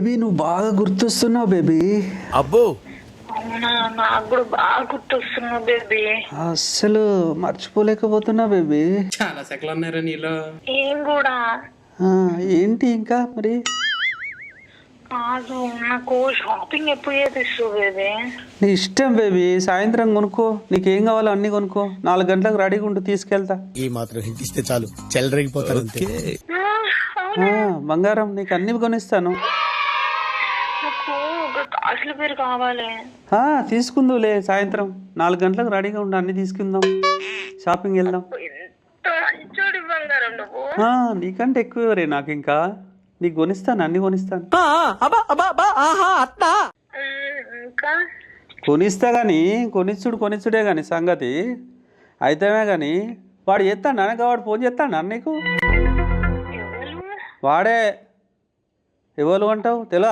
Baby నువ్వు బాగా గుర్తొస్తున్నావు baby. అబ్బో అవునా, నాకు కూడా బాగా గుర్తొస్తున్నావు బేబీ. అస్సలు మర్చిపోలేకపోతున్నా బేబీ. చాలా సెకలు ఉన్నారా నీలో. ఏం కూడా ఏంటి ఇంకా మరి? కాదు, నాకు షాపింగ్ ఎప్పుడు చేపిస్తావు బేబీ? నీ ఇష్టం బేబీ, సాయంత్రం కొనుక్కో, నీకేం కావాలో అన్ని కొనుక్కో. 4 గంటలకు రెడీగా ఉంటూ తీసుకెళ్తా. ఈ మాత్రం హింట్ ఇస్తే చాలు, చెలరేగిపోతారు అంతే. బంగారం నీకు అన్ని కొనిస్తాను. నాకు ఒక కాసుల పేరు కావాలి. తీసుకుందులే, సాయంత్రం 4 గంటలకు రెడీగా ఉండి అన్ని తీసుకుందాం, షాపింగ్ వెళ్దాం. ఎంత మంచోడి బంగారం నువ్వు. నీకంటే ఎక్కువ ఎవరే నాకు, ఇంకా నీకు కొనిస్తాను, అన్ని కొనిస్తాను. ఇంకా కొనిస్తా గాని, కొనిచ్చుడే గాని సంగతి అయితేమే గాని. వాడు చేస్తాడు అనగా, వాడు ఫోన్ చేస్తాడు అన్న నీకు. ఎవరు? వాడే. ఎవరు అంటావు తెలియదా?